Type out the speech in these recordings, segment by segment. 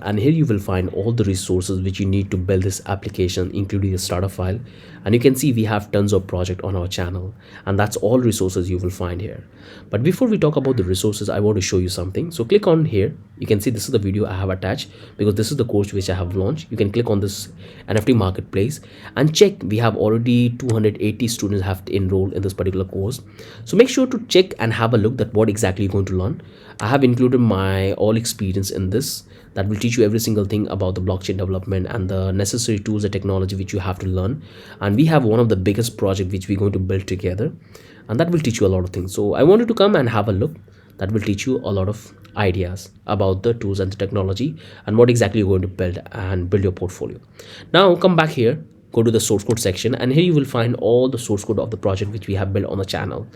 And here you will find all the resources which you need to build this application, including the starter file. And you can see we have tons of project on our channel, and that's all resources you will find here. But before we talk about the resources, I want to show you something. So click on here. You can see this is the video I have attached, because this is the course which I have launched. You can click on this NFT marketplace and check. We have already 280 students have enrolled in this particular course. So make sure to check and have a look at what exactly you're going to learn. I have included my all experience in this, that will teach you every single thing about the blockchain development and the necessary tools and technology which you have to learn. And we have one of the biggest project which we're going to build together, and that will teach you a lot of things. So I wanted to come and have a look. That will teach you a lot of ideas about the tools and the technology and what exactly you're going to build and build your portfolio. Now come back here, go to the source code section, and here you will find all the source code of the project which we have built on the channel.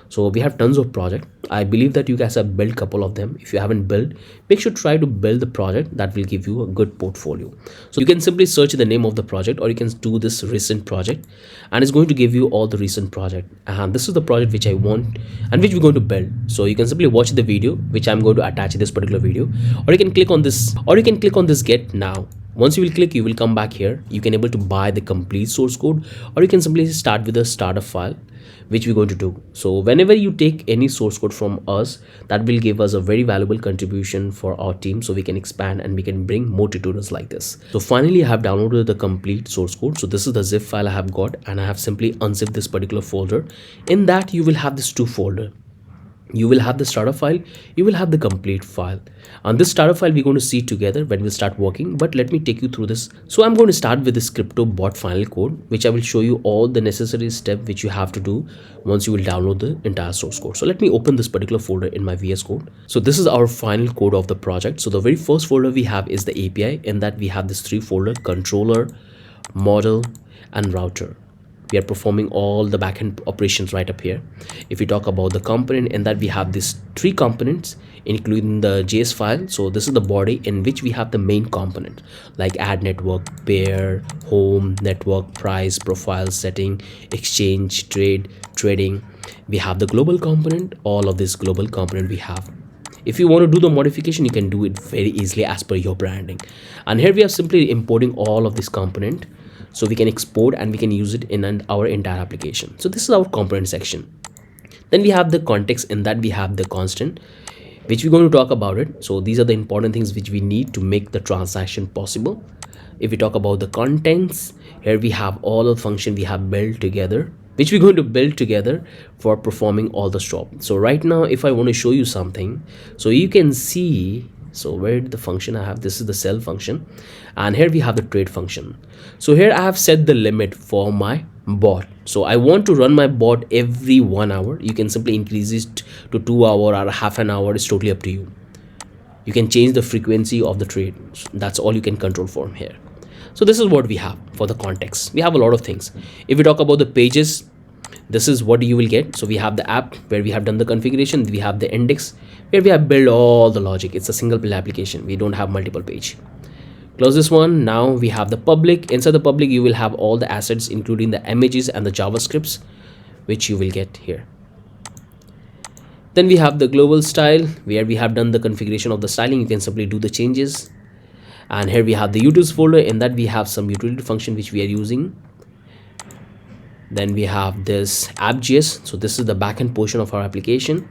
So we have tons of project. I believe that you guys have built a couple of them. If you haven't built, make sure try to build the project. That will give you a good portfolio. So you can simply search the name of the project, or you can do this recent project, and it's going to give you all the recent project. And this is the project which I want and which we're going to build. So you can simply watch the video which I'm going to attach in this particular video, or you can click on this, get now. Once you will click, you will come back here. You can able to buy the complete source code, or you can simply start with a starter file, which we're going to do. So whenever you take any source code from us, that will give us a very valuable contribution for our team, so we can expand and we can bring more tutorials like this. So finally, I have downloaded the complete source code. So this is the zip file I have got, and I have simply unzipped this particular folder. In that, you will have this two folder. You will have the starter file, you will have the complete file. On this starter file, we're going to see together when we start working, but let me take you through this. So I'm going to start with this crypto bot final code, which I will show you all the necessary steps which you have to do once you will download the entire source code. So let me open this particular folder in my VS Code. So this is our final code of the project. So the very first folder we have is the API. In that we have this three folder: controller, model, and router. We are performing all the backend operations right up here. If we talk about the component, in that we have these three components, including the JS file. So this is the body in which we have the main component like add network, pair, home, network, price, profile, setting, exchange, trade, trading. We have the global component. All of this global component we have. If you want to do the modification, you can do it very easily as per your branding. And here we are simply importing all of this component, so we can export and we can use it in our entire application. So this is our component section. Then we have the context. In that we have the constant, which we're going to talk about it. So these are the important things which we need to make the transaction possible. If we talk about the contents, here we have all the function we have built together, which we're going to build together for performing all the job. So right now, if I want to show you something, so you can see, so where the function I have, this is the sell function, and here we have the trade function. So here I have set the limit for my bot. So I want to run my bot every 1 hour. You can simply increase it to 2 hours or half an hour. It's totally up to you. You can change the frequency of the trade. That's all you can control from here. So this is what we have for the context. We have a lot of things. If we talk about the pages, this is what you will get. So we have the app where we have done the configuration. We have the index where we have built all the logic. It's a single build application. We don't have multiple page. Close this one. Now we have the public. Inside the public, you will have all the assets, including the images and the JavaScripts, which you will get here. Then we have the global style where we have done the configuration of the styling. You can simply do the changes. And here we have the utils folder. In that we have some utility function which we are using. Then we have this app.js. So this is the backend portion of our application.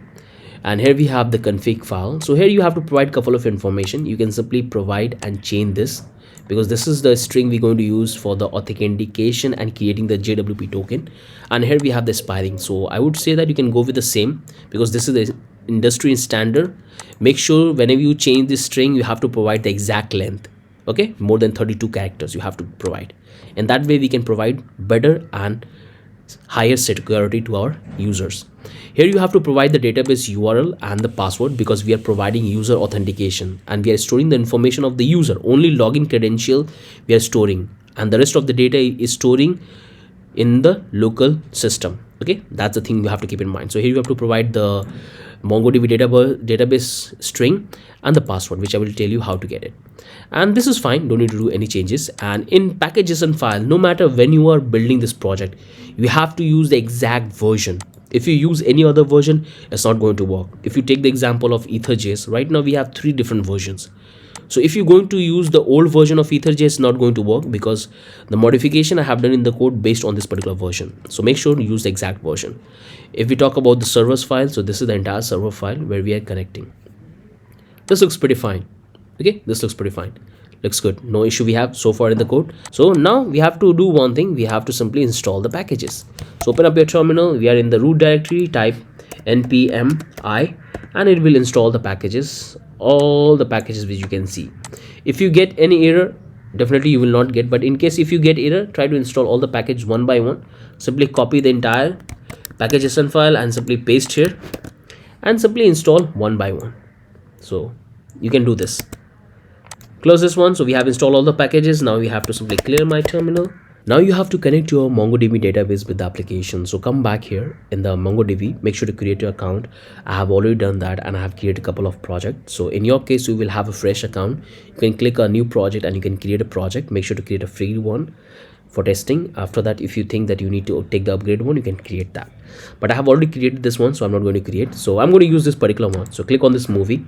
And here we have the config file. So here you have to provide a couple of information. You can simply provide and change this, because this is the string we're going to use for the authentication and creating the JWT token. And here we have the spiraling. So I would say that you can go with the same, because this is the industry standard. Make sure whenever you change this string, you have to provide the exact length. Okay, more than 32 characters you have to provide. And that way we can provide better and higher security to our users. Here you have to provide the database URL and the password, because we are providing user authentication and we are storing the information of the user. Only login credential we are storing, and the rest of the data is storing in the local system. Okay, that's the thing you have to keep in mind. So here you have to provide the MongoDB database string and the password, which I will tell you how to get it. And this is fine, don't need to do any changes. And in packages and file, no matter when you are building this project, you have to use the exact version. If you use any other version, it's not going to work. If you take the example of Ether.js, right now we have 3 different versions. So if you're going to use the old version of EtherJ, it's not going to work because the modification I have done in the code based on this particular version. So make sure to use the exact version. If we talk about the servers file, so this is the entire server file where we are connecting. This looks pretty fine. Okay, this looks pretty fine. Looks good. No issue we have so far in the code. So now we have to do one thing. We have to simply install the packages. So open up your terminal. We are in the root directory. Type npm I and it will install the packages, all the packages which you can see. If you get any error, definitely you will not get, but in case if you get error, try to install all the packages one by one. Simply copy the entire package.json file and simply paste here and simply install one by one. So you can do this. Close this one. So we have installed all the packages. Now we have to simply clear my terminal. Now you have to connect your MongoDB database with the application. So come back here in the MongoDB, make sure to create your account. I have already done that and I have created a couple of projects. So in your case, you will have a fresh account. You can click a new project and you can create a project. Make sure to create a free one for testing. After that, if you think that you need to take the upgrade one, you can create that. But I have already created this one, so I'm not going to create. So I'm going to use this particular one. So click on this movie.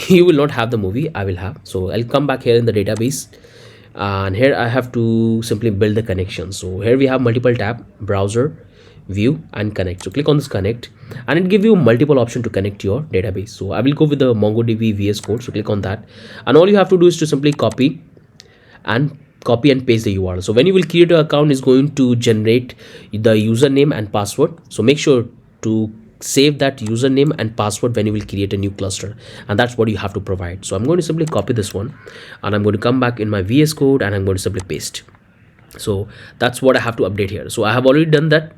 You will not have the movie, I will have. So I'll come back here in the database. And here I have to simply build the connection. So here we have multiple tab, browser, view and connect. So click on this connect and it give you multiple option to connect your database. So I will go with the MongoDB VS Code. So click on that and all you have to do is to simply copy and paste the URL. So when you will create your account, is going to generate the username and password. So make sure to save that username and password when you will create a new cluster, and that's what you have to provide. So I'm going to simply copy this one and I'm going to come back in my VS Code and I'm going to simply paste. So that's what I have to update here. So I have already done that.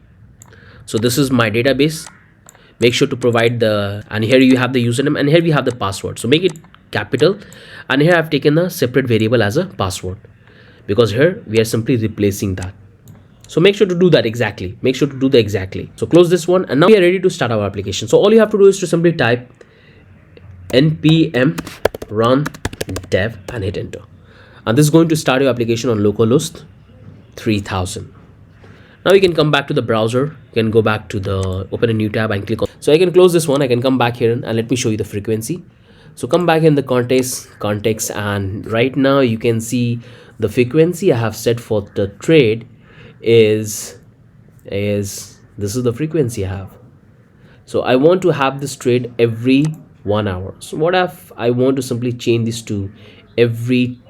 So this is my database. Make sure to provide and here you have the username and here we have the password. So make it capital and here I've taken a separate variable as a password because here we are simply replacing that. So make sure to do that exactly. Make sure to do the exactly. So close this one and now we are ready to start our application. So all you have to do is to simply type npm run dev and hit enter. And this is going to start your application on localhost 3000. Now you can come back to the browser. You can go back to the open a new tab and click on. So I can close this one. I can come back here and let me show you the frequency. So come back in the context and right now you can see the frequency I have set for the trade is this is the frequency I have. So I want to have this trade every 1 hour. So what if I want to simply change this to every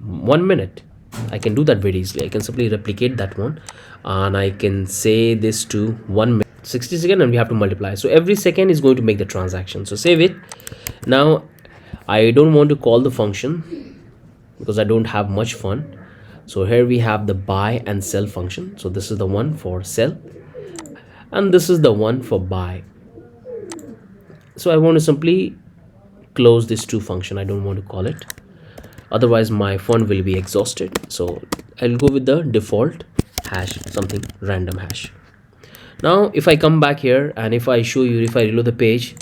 1 minute? I can do that very easily. I can simply replicate that one and I can say this to 1 minute 60 seconds and we have to multiply. So every second is going to make the transaction. So save it. Now I don't want to call the function because I don't have much fun. So here we have the buy and sell function. So this is the one for sell and this is the one for buy. So I want to simply close this two function. I don't want to call it. Otherwise my fun will be exhausted. So I'll go with the default hash, something random hash. Now if I come back here and if I show you, if I reload the page,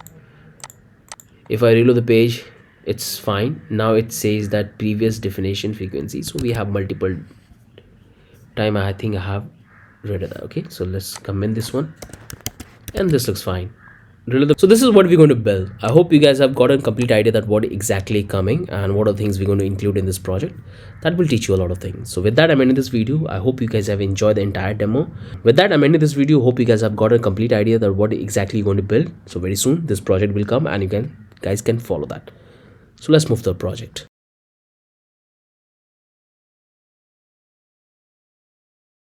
it's fine. Now it says that previous definition frequency. So we have multiple time. I think I have read that. Okay, so let's comment this one and this looks fine. So this is what we're going to build. I hope you guys have got a complete idea that what exactly coming and what are the things we're going to include in this project. That will teach you a lot of things. So with that, I'm ending this video. I hope you guys have enjoyed the entire demo. With that, I'm ending this video. Hope you guys have got a complete idea that what exactly you're going to build. So very soon this project will come and you guys can follow that. So let's move to the project.